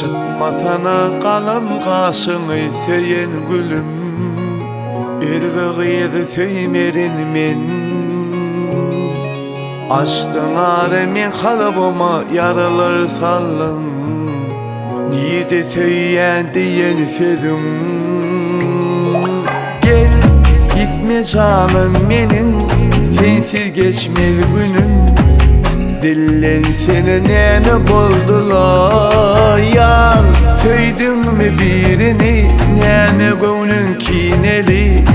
Yaşıtmasana kalın kaşını söyyen gülüm, Irgı söymerin men. Açtın ağrı men kalbıma yaralar sallın, Nide söyyen diyen sözüm. Gel gitme canım menin, sensiz geçmez günüm. Dillen seni neme buldular yar, Söydün mü birini neme gönlün kineli.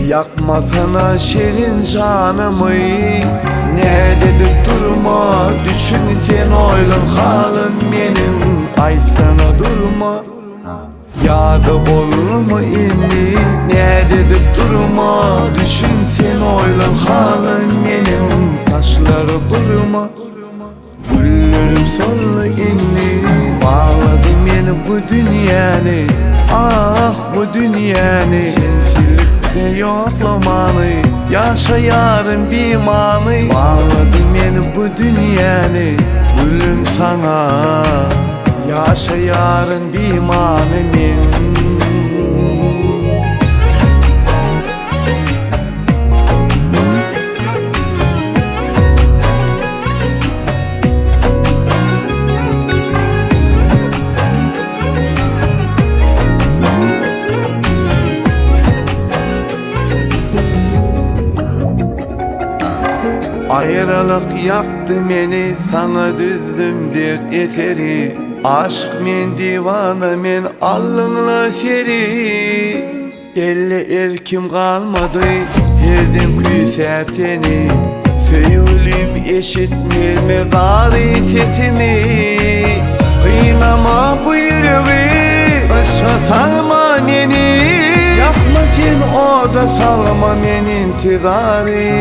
Yakmasana şirin canımı, ne dedik durma, düşün sen oylun halim benim. Ay sana durma, yadı olur mu inni, ne dedik durma, düşün sen oylun halim benim. Taşları vurma, güllerim sollu inni, bağladı beni bu dünyanı, ah bu dünyanı. Sensilikte yoklamanı, yaşayarım bir manı, bağladı beni bu dünyanı. Gülüm sana, yaşayarım bir manı men. Ayrılık yaktı beni, sana düzdüm dert eseri. Aşk men divana men, alınla seri. Elle erkim kalmadı, herden küser seni. Söyülüm eşitmez gari sesimi. Kıynama bu yüreği, başa salma beni. Yapma sen o da salma beni intizari.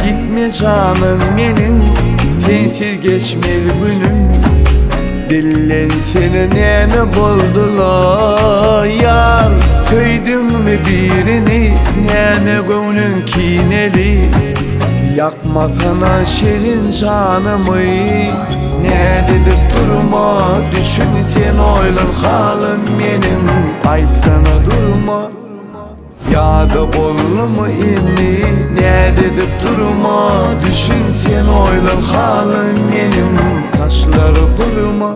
Gitme canım benim, sensiz geçmez günüm. Dillen seni neme buldular yar, Söydün mü birini neme gönlün kineli. Yakmasana şirin canımı, ne dedik durma, düşün sen oylun halim benim. Ay sana durma, yadı olur mu inni, ne dedik durma, düşün sen oylun halim benim. Taşları vurma,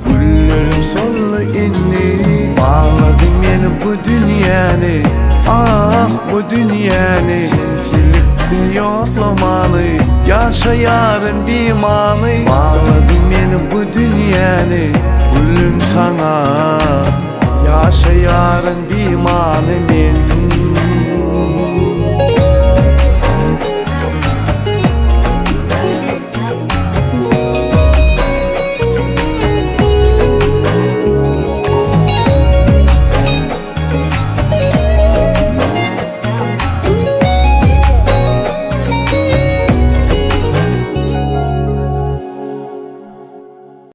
güllerim sollu inni, bağladı beni bu dünyanı, ah bu dünyanı. Sensilikte yoklamanı, yaşayarım bir manı, bağladı beni